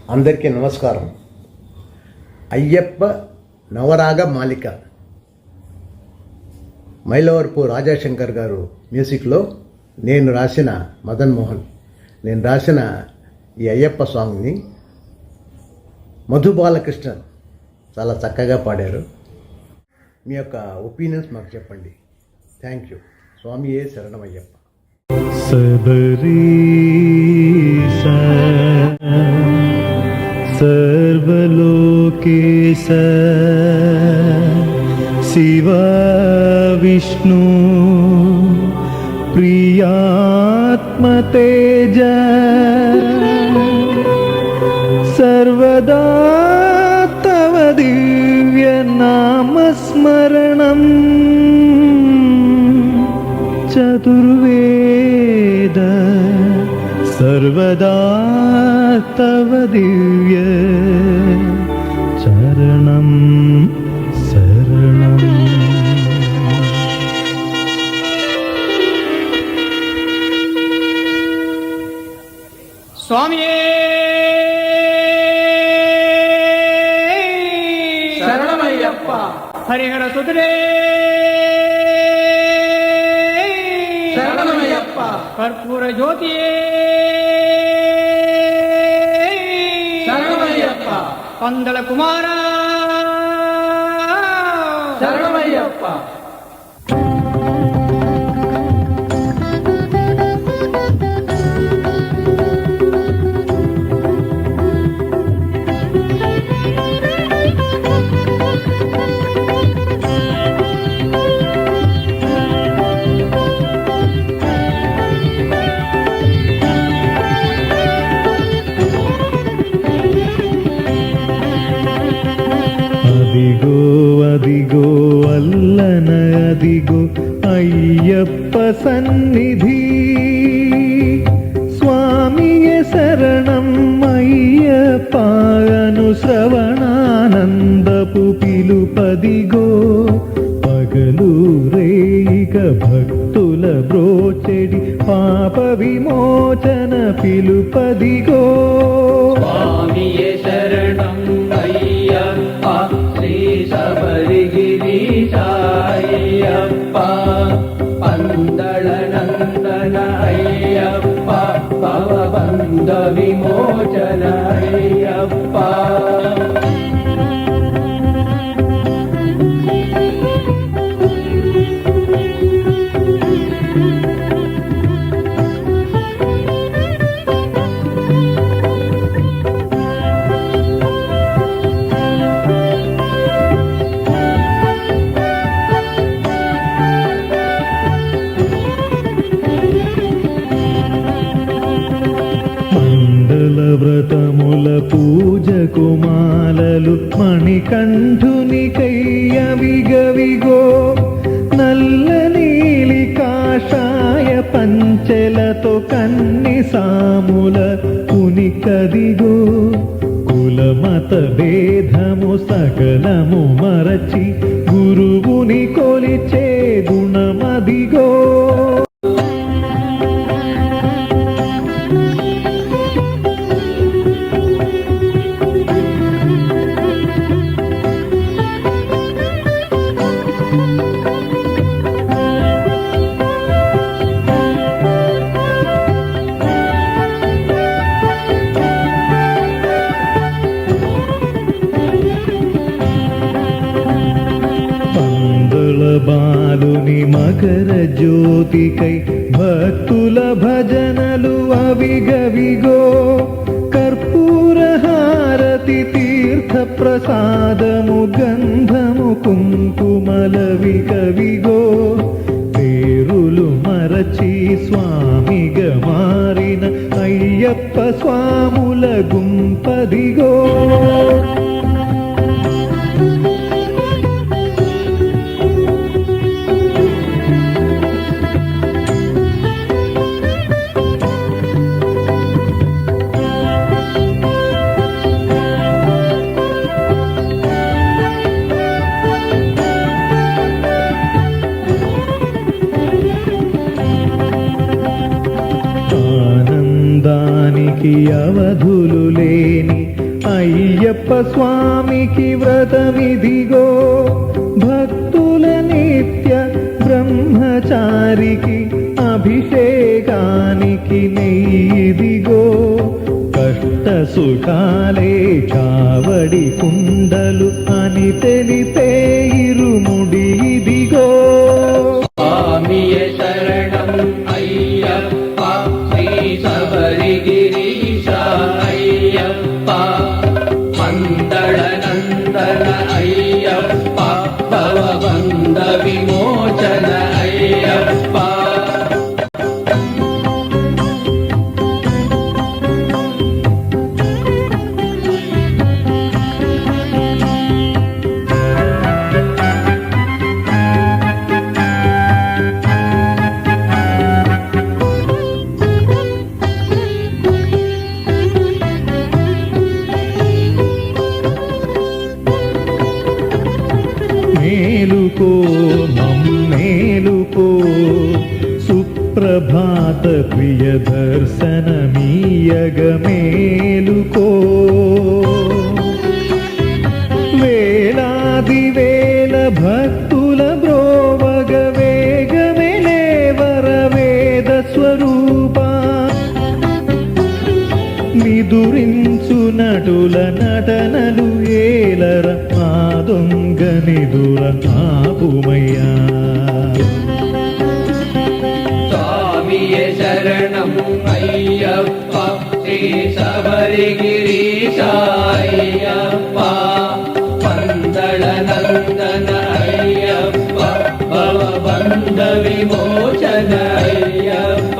అందరికీ నమస్కారం. అయ్యప్ప నవరాగ మాలిక మైలవరపు రాజాశంకర్ గారు మ్యూజిక్లో నేను రాసిన మదన్ మోహన్ నేను రాసిన ఈ అయ్యప్ప సాంగ్ని మధు బాలకృష్ణన్ చాలా చక్కగా పాడారు. మీ యొక్క ఒపీనియన్స్ మాకు చెప్పండి. Thank you. స్వామియే శరణమయ్యప్ప. सबरीश सर्वलोकेश शिवा विष्णु प्रियात्मतेज सर्वदा तव दिव्यनामस्मरणम् चतुर्वेद सर्वदा तव दिव्य चरणं शरणम्. स्वामिये शरणमय्यप्प. हरिहर सुतरे शरणमय्यप्प. कर्पूर ज्योतिये शरणमय्यप्प. पंदल कुमार शरणमय्यप्प. అదిగో అదిగో అల్లన అదిగో అయ్యప్ప సన్నిధి స్వామియే శరణం అయ్యప్పను శ్రవణానందపు పిలుపదిగో పగలు రేయిక భక్తుల బ్రోచెడి పాప విమోచన పిలుపదిగో स्वामिये शरणं अय्यप्प. श्री शबरिगिरीशाय्यप्प. पंदल नंदन अय्यप्प. भवबन्ध विमोचन अय्यप्प. వ్రతముల పూజకు మాలలు మణికంఠునికయ్యవిగవిగో నల్ల నీలి కాషాయ పంచెలతో కన్ని సాముల కునికదిగో కులమత భేదము సకలము మరచి గురువుని కొలిచే గుణమదిగో బాలుని మకర జ్యోతికై భక్తుల భజనలు అవిగవిగో కర్పూర హారతి తీర్థ ప్రసాదము గంధము కుంకుమలవిగవిగో పేరులు మరచి స్వామిగా మారిన అయ్యప్ప స్వాముల గుంపదిగో ఆనందానికి అవధులు లేని అయ్యప్ప స్వామికి వ్రతమిదిగో, భక్తుల నిత్య బ్రహ్మచారికి అభిషేకానికి నెయ్యిదిగో, కష్ట సుఖాలే కావడి కుండలు అని తెలిపే ఇరుముడి ఇదిగో. స్వామియే శరణం అయ్యప్ప శ్రీ శబరిగిరీశ అయ్యప్ప, మందళ నందన అయ్యప్ప, భవబంధ విమోచన అయ్యప్ప. మేలుకో మమ్మేలుకో, సుప్రభాత ప్రియ దర్శనమీయగ మేలుకో. వేలాది వేల భక్తుల బ్రోవగ వేగమెలే వరవేద స్వరూపా, నిదురించు నటుల నటనలు ఏలర ఆ దొంగ నిదుర ఆపుమయ్యా. స్వామియే శరణం అయ్యప్ప శ్రీ శబరిగిరీశ అయ్యప్ప, మందళ నందన అయ్యప్ప, భవబంధ విమోచన అయ్యప్ప.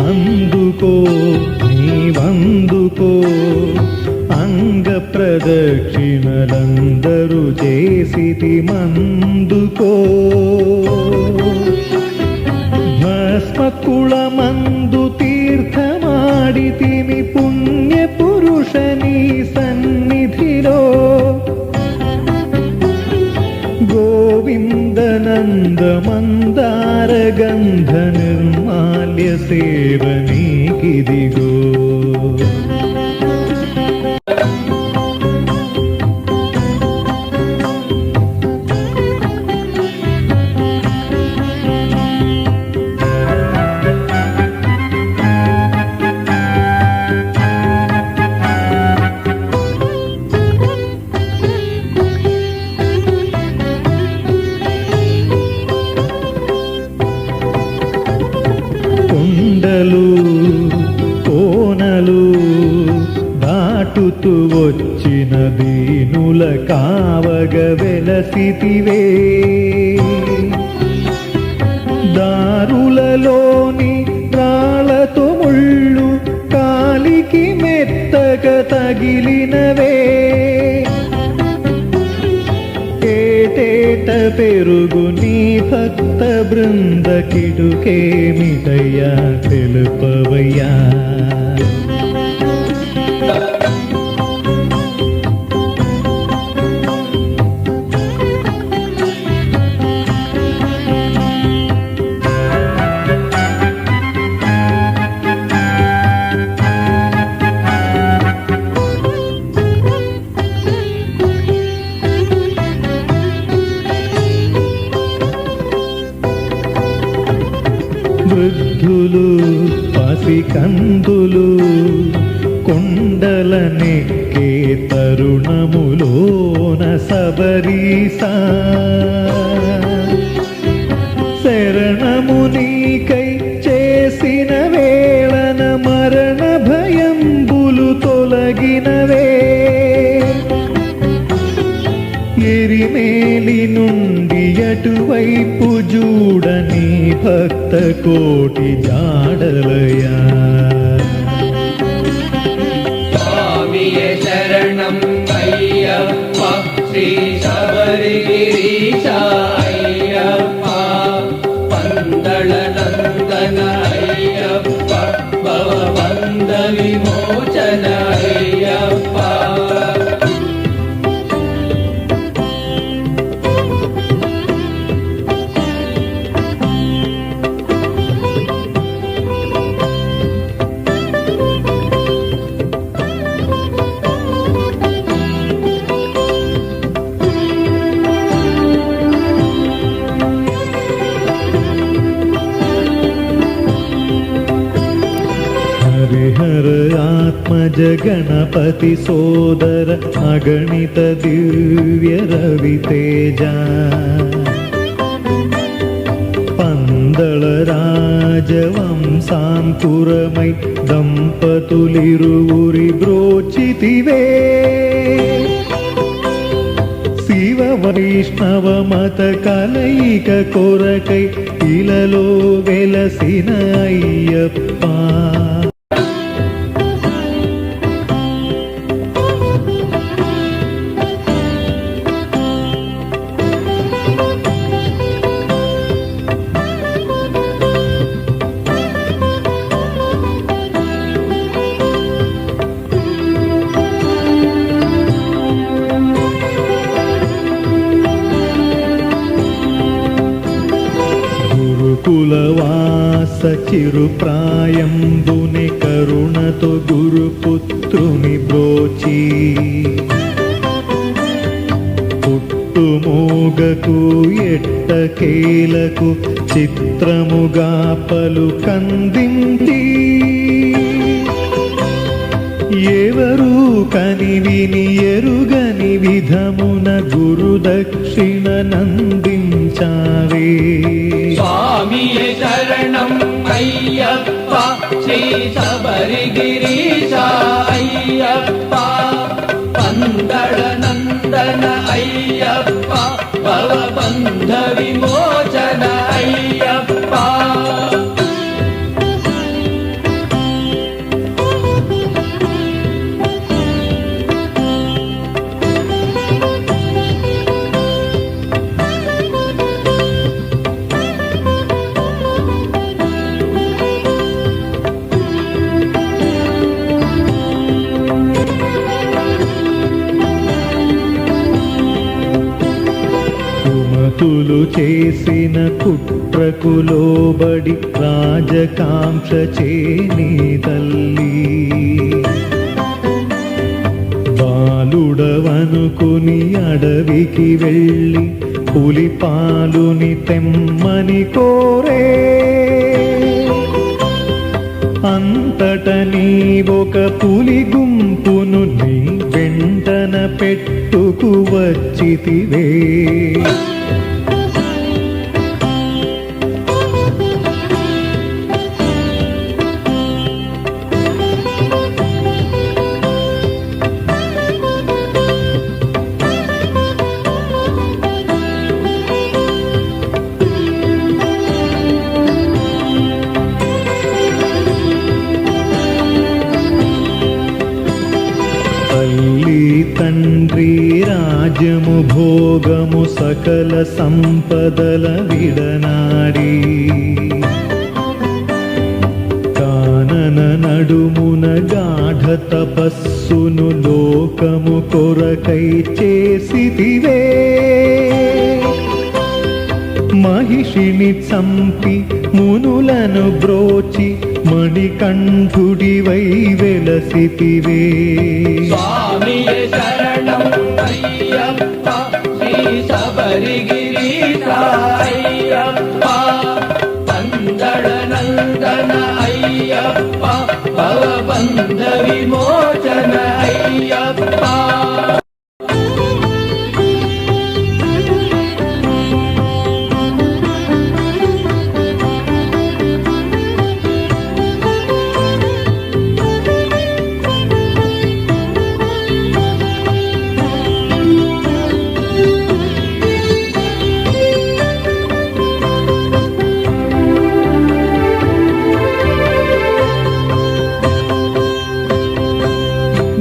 అందుకో నీవందుకో, అంగ ప్రదక్షిణలందరూ చేసితి మందుకో. భస్మకుళమందు తీర్థమాడితిమి పుణ్య పురుషని సన్నిధిలో, గోవిందనంద మందార గంధ నిర్మాల్య సేవనీకిదిగో. కొండలు కోనలు దాటుతూ వచ్చిన దీనుల కావగ వెలసితివే, దారులలోని రాళ్ళతో ముళ్ళు కాలికి మెత్తగ తగిలినవే, ఏటేట పెరుగు నీ భక్త బృంద కిడుకేమిటయ్యా తెలుపవయ్యా. వృద్ధులు పసికందులు కొండలనెక్కే తరుణములోన శబరీసా, శరణము నీకై చేసిన వేళన మరణ భయంబులు తొలగినవే, ఎరిమేలి నుండి అటువైపు చూడని భక్త కోటి జాడలయా. స్వామియే శరణం అయ్యప్ప శ్రీ శబరిగిరీశ విమోచన అయ్యప్ప హరిహర ఆత్మజ గణపతి సోదర అగణిత దివ్య రవితేజ పందళ రాజవంశాంకురమై దంపతులిరువురి బ్రోచితివే శివ వైష్ణవ మత కలయిక కొరకై ఇలలో వెలసిన అయ్యప్ప కులవాస చిరుప్రాయంబుని కరుణతో గురుపుత్రుని బ్రోచి పుట్టుమోగకు ఎట్టకేలకు చిత్రముగా పలు కందించి ఎవరు కని విని ఎరుగని విధమున గురుదక్షిణ నందించావే స్వామియే శరణం అయ్యప్ప శ్రీ శబరిగిరీశ అయ్యప్ప పందళ నందన అయ్యప్ప భవబంధ విమోచన అయ్యప్ప కుమతులు చేసిన కుట్రకు లోబడి రాజకాంక్ష చేని తల్లి బాలుడవనుకుని అడవికి వెళ్ళి పులిపాలుని తెమ్మని కోరే అంతట నీవొక పులి గుంపును నీ వెంటన పెట్టుకు వచ్చితివే తల్లి తండ్రి రాజ్యము భోగము సకల సంపదల విడనాడి కానన నడుమున గాఢ తపస్సును లోకము కొరకై చేసితివే మహిషిని చంపి మునులను బ్రోచి మణికంఠుడివై వెలసితివే స్వామియే శరణం అయ్యప్ప శ్రీ శబరిగిరీశ అయ్యప్ప పందళ నందన అయ్యప్ప భవబంధ విమోచన అయ్యప్ప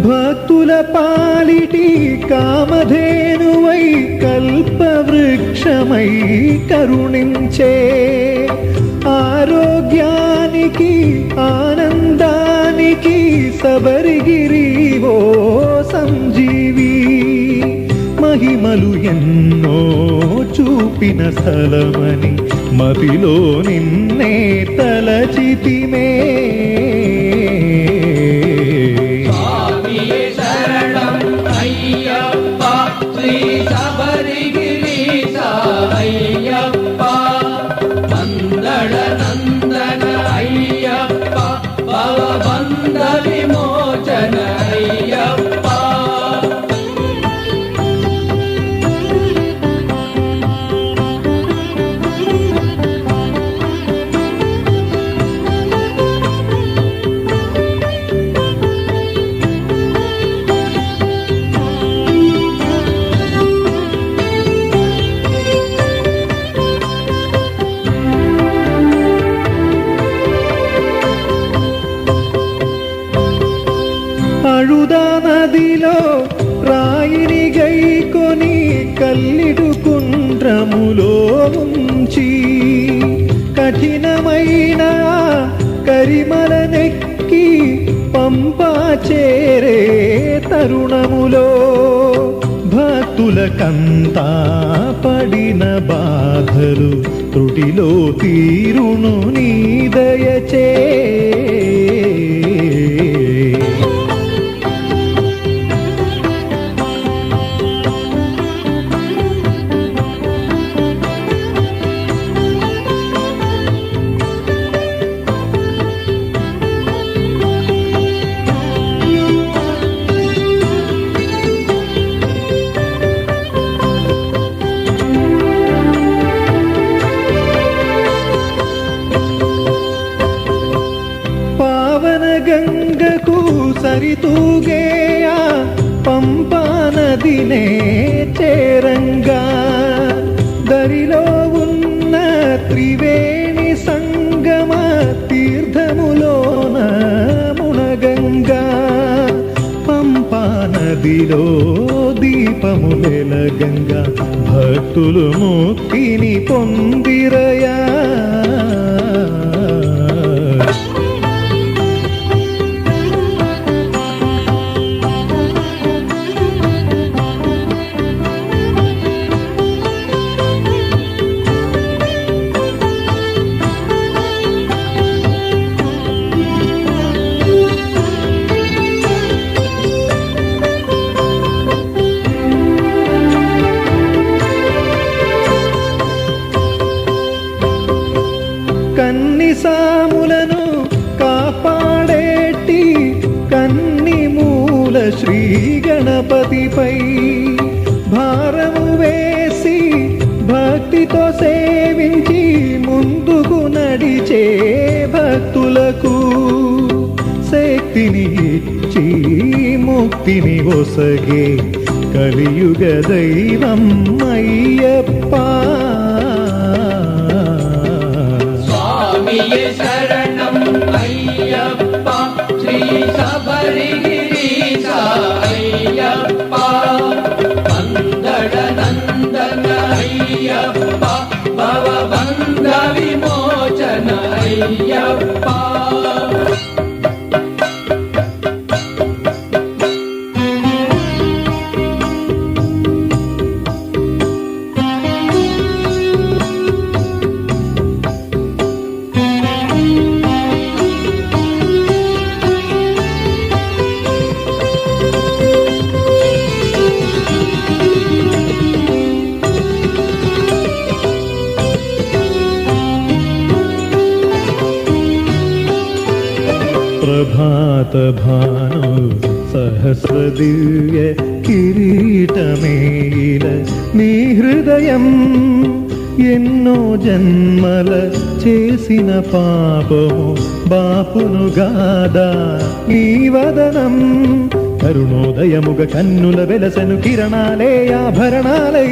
భక్తుల పాలిటి కామధేనువై కల్పవృక్షమై కరుణించే ఆరోగ్యానికి ఆనందానికి శబరిగిరి ఓ సంజీవి మహిమలు ఎన్నో చూపిన స్థలమని మదిలో నిన్నే తలచితిమే స్వామియే శరణం అయ్యప్ప శ్రీ శబరిగిరీశ అయ్యప్ప మందళ నందన అయ్యప్ప భవబంధ విమోచన అయ్యప్ప అഴുదా నదిలో రాయిని గైకొని కల్లిడు కుండ్రములో ఉంచి కఠినమైన కరిమల నెక్కి పంపా చేరే తరుణములో భక్తులకంతా పడిన బాధలు త్రుటిలో తీరును నీ దయచే గంగకు సరితూగేయా పంపా నదినే చేరంగా దరిలో ఉన్న త్రివేణి సంగమ తీర్థములోన మునగంగా పంపా నదిలో దీపములెలగంగా భక్తులు ముక్తిని పొందిరయా కన్ని సాములను కాపాడేటి కన్ని మూల శ్రీ గణపతిపై భారము వేసి భక్తితో సేవించి ముందుకు నడిచే భక్తులకు శక్తిని ఇచ్చి ముక్తిని ఒసగే కలియుగ దైవం అయ్యప్ప స్వామియే శరణం అయ్యప్ప శ్రీ శబరిగిరీశ అయ్యప్ప మందళ నందన అయ్యప్ప భవబంధ విమోచన అయ్యప్ప ప్రభాత భాను సహస్ర దివ్య కిరీటమేల నీ హృదయం ఎన్నో జన్మల చేసిన పాపము బాపును గాదా నీ వదనం కరుణోదయముగ కన్నుల వెలసను కిరణాలే ఆభరణాలై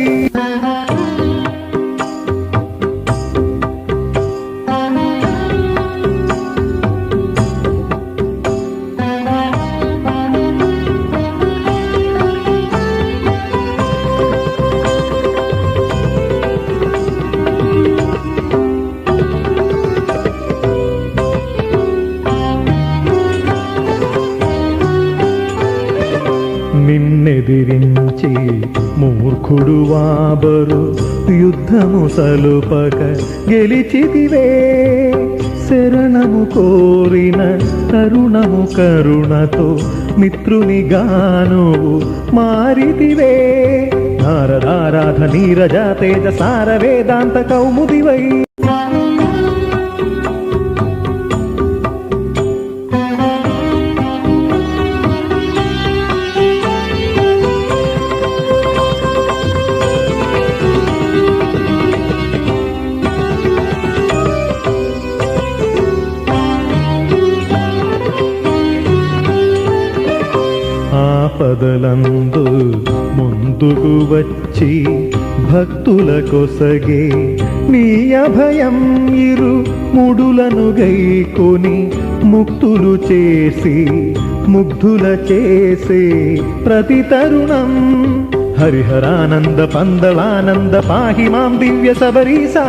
నిన్నెదిరించి మూర్ఖుడు వాబరు యుద్ధము సలుపక గెలిచితివే. శరణము కోరిన కరుణము కరుణతో మిత్రునిగాను మారితివే. నారదారాధ నీరజ తేజ సార వేదాంత కౌముదివై. ఆపదలందు ముందుకు వచ్చి భక్తుల కొసగే నీ అభయం ఇరు ముడులను గైకొని ముక్తులు చేసి ముగ్ధుల చేసే ప్రతి తరుణం. హరిహరానంద పందళానంద పాహి మాం దివ్య శబరీసా.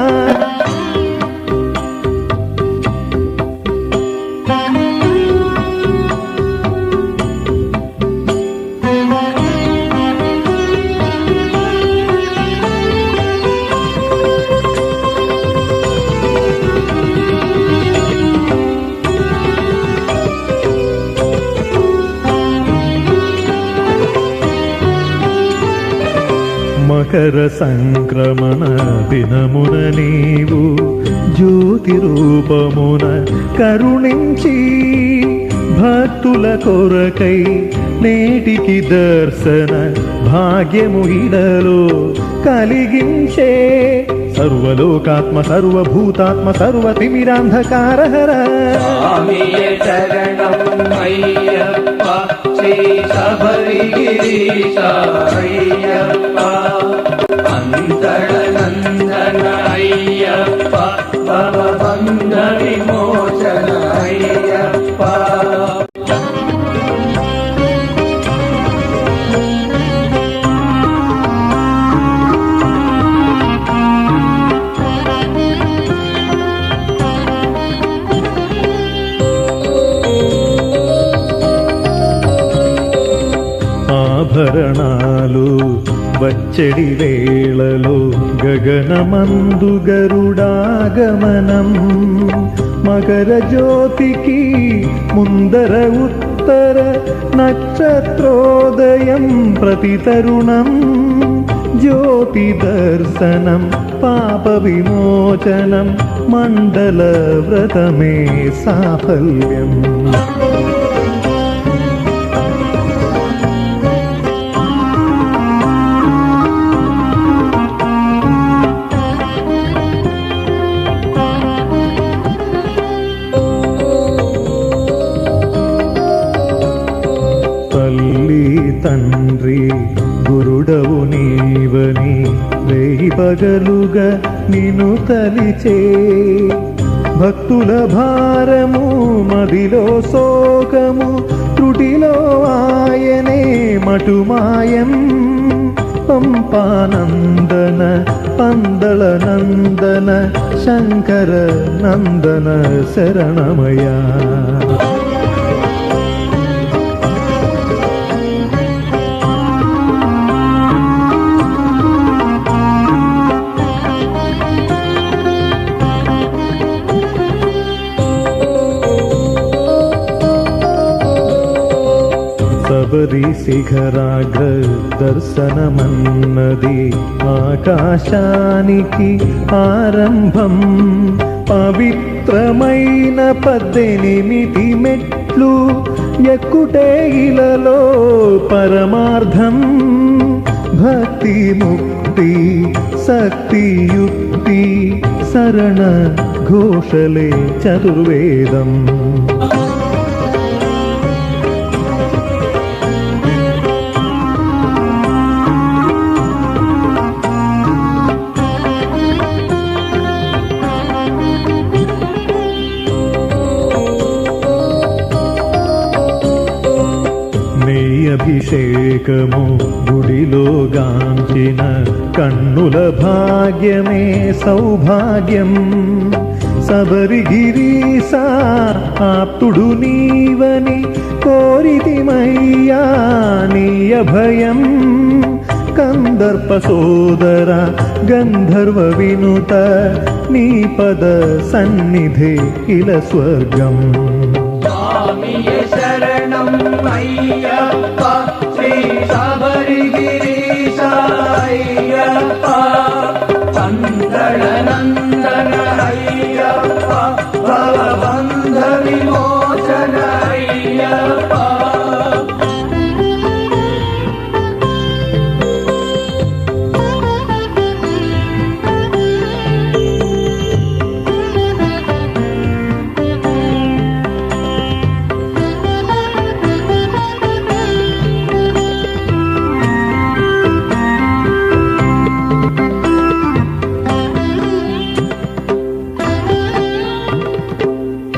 మకర సంక్రమణ దినమున నీవు జ్యోతి రూపమున కరుణించి భక్తుల కొరకై నేటికి దర్శన భాగ్యము ఇడలో కలిగించే. సర్వలోకాత్మ సర్వభూతాత్మ సర్వతిమిరాంధకారహర. స్వామియే శరణం అయ్యప్ప శ్రీ శబరిగిరీశ అయ్యప్ప. అంతళనందన అయ్యప్ప భవబంధ విమోచన అయ్యప్ప. ఆభరణాలు వచ్చడి వేళలో గగనమందు గరుడాగమనం. మకర జ్యోతికి ముందర ఉత్తర నక్షత్రోదయం ప్రతి తరుణం. జ్యోతి దర్శనం పాప విమోచనం మండల వ్రతమే సాఫల్యం. తండ్రి గురుడవు నీవని వేయి పగలుగా నిన్ను తలిచే. భక్తుల భారము మదిలో శోకము త్రుటిలో ఆయనే మటుమాయం. పంపానందన పందళ నందన శంకర నందన శరణమయా. శబరి శిఖరాగ్ర దర్శనమన్నది ఆకాశానికి ఆరంభం. పవిత్రమైన 18 మెట్లు ఎక్కుటే ఇలలో పరమార్థం. భక్తి ముక్తి శక్తి యుక్తి శరణ ఘోషలే చతుర్వేదం. అభిషేకము గుడిలో గాంచిన కన్నుల భాగ్యమే సౌభాగ్యం. శబరిగిరీశ ఆప్తుడు నీవని కోరితిమయ్యా నీ అభయం కందర్ప సోదర గంధర్వ వినుత నీ పద సన్నిధే కిల స్వర్గం స్వామియే శరణం అయ్యప్ప శ్రీ శబరిగిరీశ అయ్యప్ప పందళ నందన అయ్యప్ప భవబంధ విమోచన అయ్యప్ప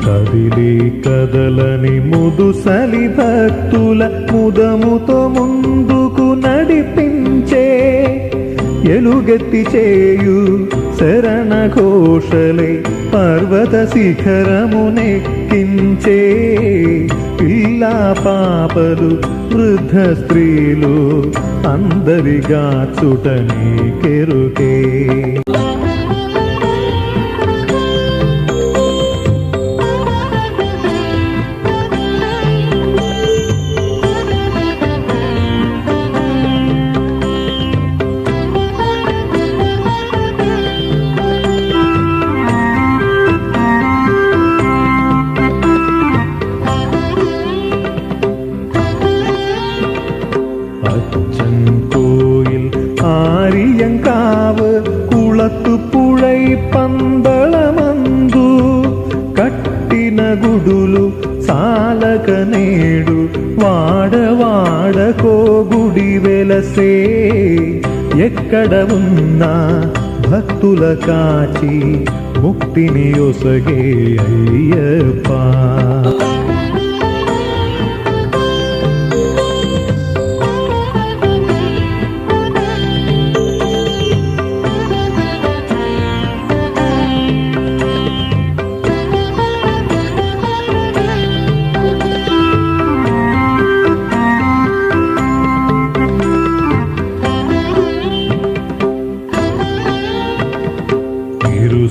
కదిలి కదలని ముదుసలి భక్తుల ముదముతో ముందుకు నడిపించే ఎలుగెత్తి చేయు శరణ ఘోషలే పర్వత శిఖరమునెక్కించే పిల్లా పాపలు వృద్ధ స్త్రీలు అందరిగా చుటని కెరుకే അച്ചൻകോയിൽ ആര്യങ്കാവ് കുളത്തുപുഴൈ പന്തളമന്തു കട്ടിന ഗുഡുലു సాలక నేడు వాడవాడకో గుడి వెలసే ఎక్కడ ఉన్నా భక్తుల కాచి ముక్తిని ఒసగే అయ్యప్ప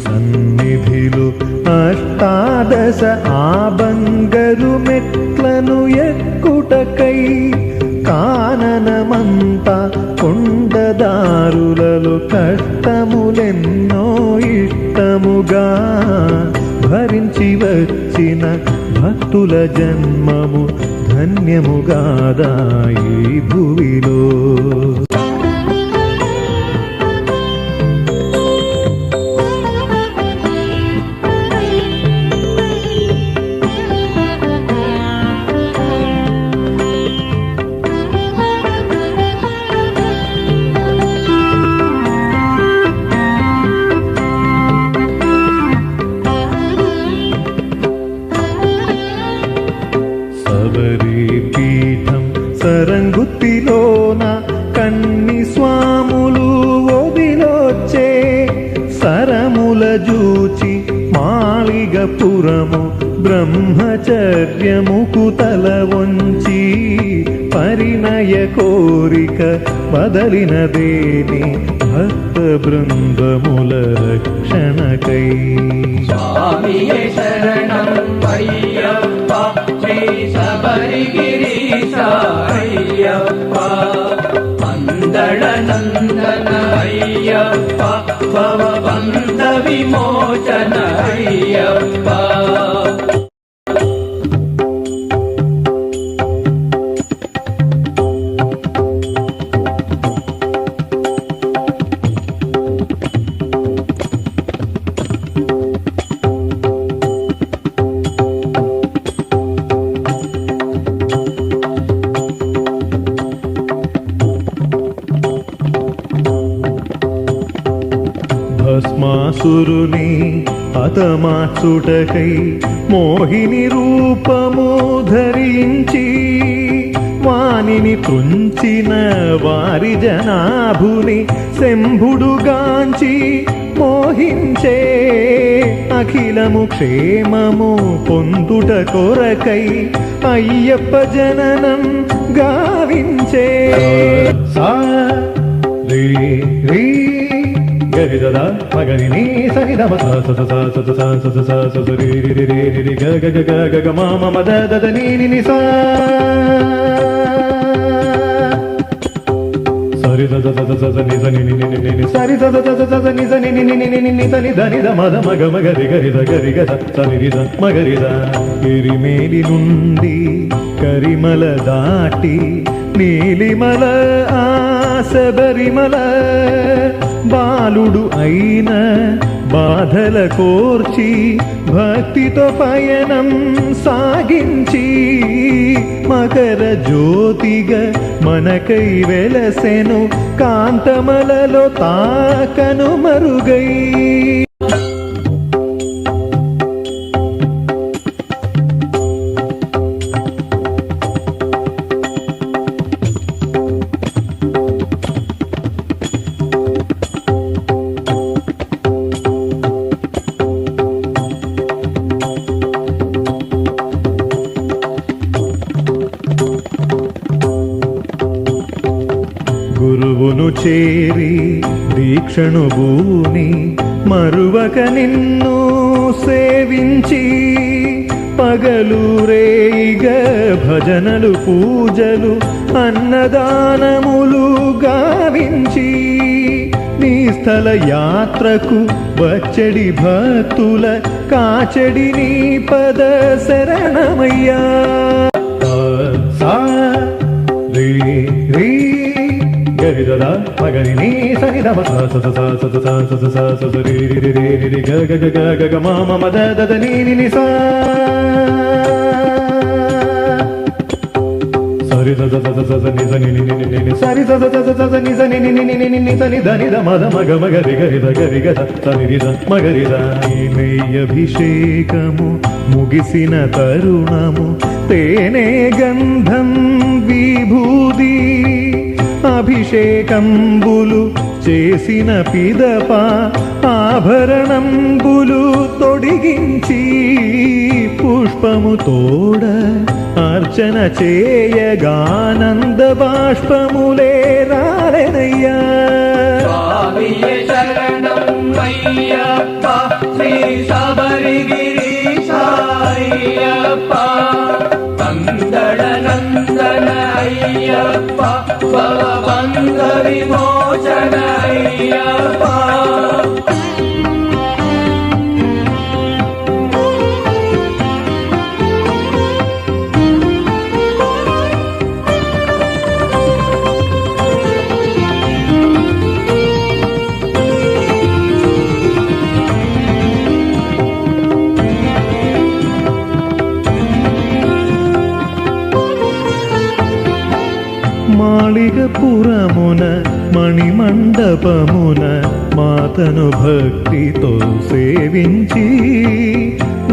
సన్నిధిలో అష్టాదశ ఆ బంగరు మెట్లను ఎక్కుటకై కాననమంతా కొండదారులలో కష్టములెన్నో ఇష్టముగా భరించి వచ్చిన భక్తుల జన్మము ధన్యముగాదా ఈ భువిలో పీఠం సరంగుత్తిలోన కన్ని స్వాములు ఒదిలొచ్చే సరముల జూచి మాళిగపురము బ్రహ్మచర్యముకు తల వంచి పరిణయ కోరిక వదలినదేని భక్త బృందముల రక్షణకై స్వామియే శరణం అయ్యప్ప శ్రీ శబరిగిరీశ అయ్యప్ప పందళ నందన అయ్యప్ప భవబంధ విమోచన అయ్యప్ప భస్మాసురుని హతమార్చుటకై మోహిని రూపము ధరించి వానిని తుంచిన వారి జనాభుని శంభుడుగాంచి మోహించే అఖిలము క్షేమము పొందుట కొరకై అయ్యప్ప జననం గావించే సేవించే సా రే రీ గరి దదా మగని నీ సని దమ స స స స స స స స స రి రి రి రి రి గ గ గ గ గ గ మ మ మ ద ద ద ని ని ని సా సరి the the the the the ని ద ని ని ని ని ని సరి the the the the the ని ద ని ని ని ని ని ని ద ని ద ని ద మ ద మ గ మ గ రి గ రి ద గ రి గ ద స ని రి ద మ గ రి ద కిరిమేలి నుండి కరిమల దాటి నీలిమల ఆ శబరిమల బాలుడు అయిన బాధల కోర్చి భక్తితో పయనం సాగించి మకర జ్యోతిగా మనకై వెలసెను కాంతమలలో తాకను మరుగై గురువును చేరి దీక్షను భూని మరువక నిన్ను సేవించి పగలు రేయిగ భజనలు పూజలు అన్నదానములు గావించి నీ స్థల యాత్రకు వచ్చడి భక్తుల కాచడి నీ పద శరణమయ్యా సా రే రీ గరి దద మగని నీ సని దమ స స స స స స స స స స రి రి రి రి రి గ గ గ గ గ గ మ మ మ ద ద ద ని ని ని సా సరి the the the the the ని ద ని ని ని ని సరి the the the the the ని ద ని ని ని ని ని ని ద ని ద ని ద మ ద మ గ మ గ రి గ రి ద గ రి గ ద స ని రి ద మ గ రి ద అభిషేకము ముగిసిన తరుణము తేనే గంధం విభూది అభిషేకంబులు చేసిన పిదప ఆభరణంబులు తొడిగించి పుష్పము తోడ అర్చన చేయగానంద బాష్పములే రాలెనయ్యా స్వామియే శరణం అయ్యప్ప శ్రీ శబరిగిరీశాయ్యప్ప కందళ నందన అయ్యప్ప భవబంధ విమోచన అయ్యప్ప మాళిగపురమున మణిమండపమున మాతను భక్తితో సేవించి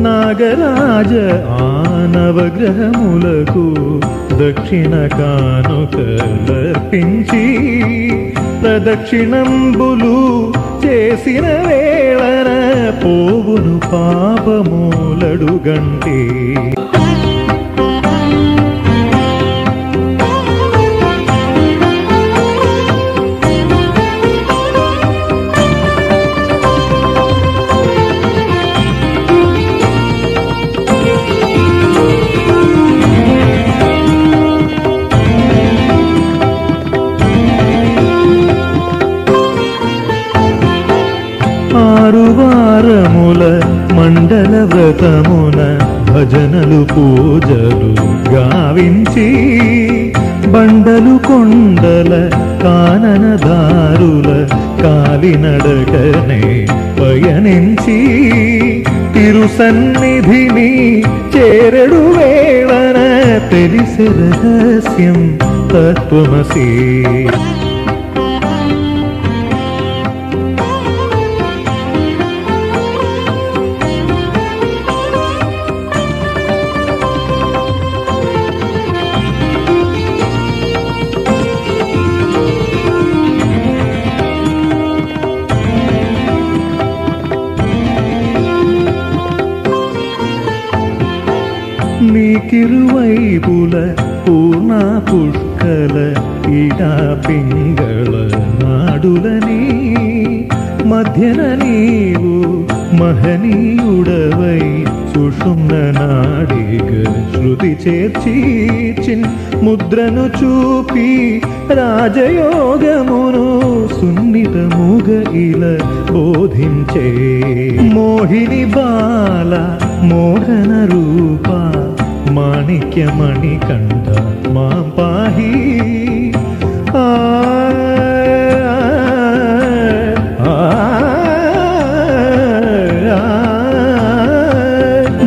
నాగరాజ ఆనవగ్రహములకు దక్షిణ కానుకలర్పించి ప్రదక్షిణంబులు చేసిన వేళన పోవును పాపములడుగంటి ఆరువారముల మండల వ్రతమున భజనలు పూజలు గావించి బండలు కొండల కాననదారుల కాలినడకనే పయనించి తిరుసన్నిధిని చేరడు వేళన తెలిసే రహస్యం తత్వమసి నీకిరువైపుల పూర్ణ పుష్కల ఇడా పింగళ నాడులని మధ్యన నీవు మహనీయుడవై సుషుమ్న నాడిగ శృతి చేర్చి ముద్రను చూపి రాజయోగమును సున్నితముగ ఇలా బోధించే మోహిని బాల మోహన రూప మాణిక్యమణి కంఠ మా పాహి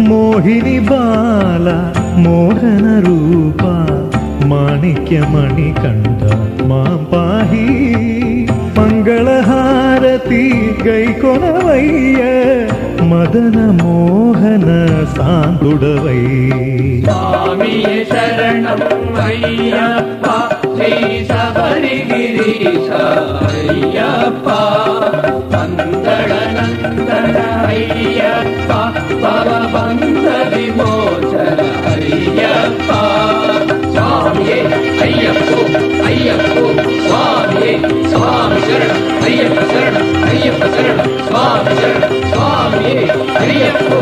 మోహిని బాల మోహన రూప మాణిక్యమణి కంఠ మా పాహి మంగళహారతి గైకొనవయ్య మదన మోహన సాందుడవై స్వామియే శరణం అయ్యప్ప శ్రీ శబరిగిరీశ అయ్యప్ప నందన నందన అయ్యప్ప భవబంధ విమోచన అయ్యప్ప స్వామియే అయ్యప్పో అయ్యప్పో స్వామియే స్వామి శరణం అయ్యప్ప శరణం అయ్యప్ప శరణం స్వామి శరణం స్వామియే అయ్యప్పో